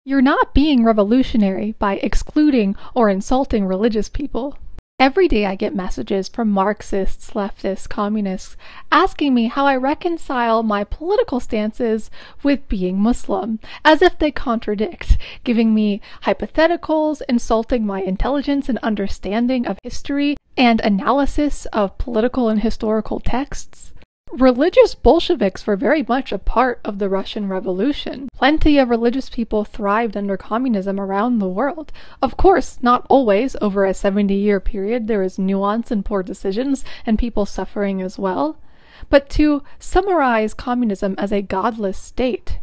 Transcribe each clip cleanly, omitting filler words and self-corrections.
You're not being revolutionary by excluding or insulting religious people. Every day I get messages from Marxists, leftists, communists asking me how I reconcile my political stances with being Muslim, as if they contradict, giving me hypotheticals, insulting my intelligence and understanding of history and analysis of political and historical texts. Religious Bolsheviks were very much a part of the Russian Revolution. Plenty of religious people thrived under communism around the world. Of course, not always. Over a 70-year period, there is nuance and poor decisions and people suffering as well. But to summarize communism as a godless state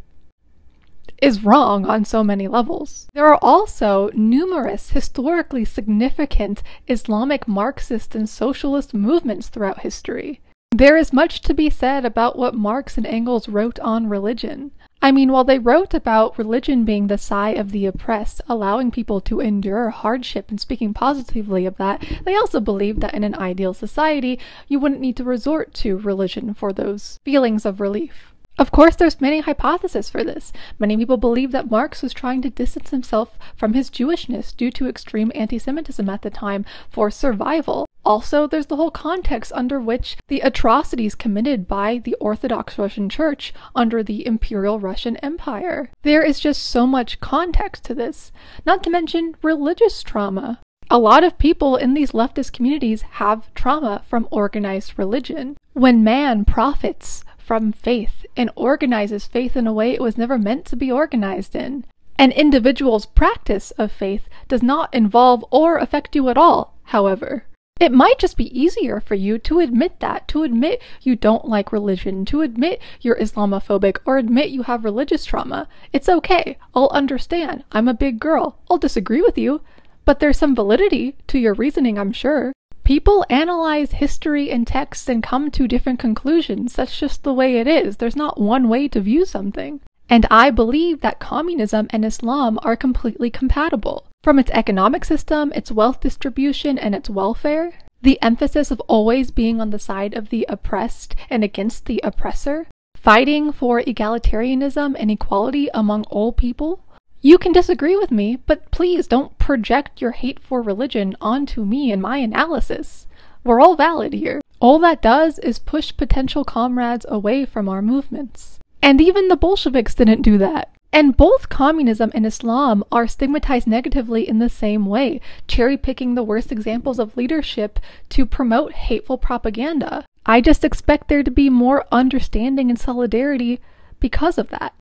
is wrong on so many levels. There are also numerous historically significant Islamic Marxist and socialist movements throughout history. There is much to be said about what Marx and Engels wrote on religion. I mean, while they wrote about religion being the sigh of the oppressed, allowing people to endure hardship and speaking positively of that, they also believed that in an ideal society, you wouldn't need to resort to religion for those feelings of relief. Of course, there's many hypotheses for this. Many people believe that Marx was trying to distance himself from his Jewishness due to extreme anti-Semitism at the time for survival. Also, there's the whole context under which the atrocities committed by the Orthodox Russian Church under the Imperial Russian Empire. There is just so much context to this, not to mention religious trauma. A lot of people in these leftist communities have trauma from organized religion. When man profits from faith and organizes faith in a way it was never meant to be organized in, an individual's practice of faith does not involve or affect you at all, however. It might just be easier for you to admit that, to admit you don't like religion, to admit you're Islamophobic, or admit you have religious trauma. It's okay. I'll understand. I'm a big girl. I'll disagree with you, but there's some validity to your reasoning, I'm sure. People analyze history and texts and come to different conclusions. That's just the way it is. There's not one way to view something. And I believe that communism and Islam are completely compatible. From its economic system, its wealth distribution, and its welfare, the emphasis of always being on the side of the oppressed and against the oppressor, fighting for egalitarianism and equality among all people. You can disagree with me, but please don't project your hate for religion onto me and my analysis. We're all valid here. All that does is push potential comrades away from our movements. And even the Bolsheviks didn't do that. And both communism and Islam are stigmatized negatively in the same way, cherry-picking the worst examples of leadership to promote hateful propaganda. I just expect there to be more understanding and solidarity because of that.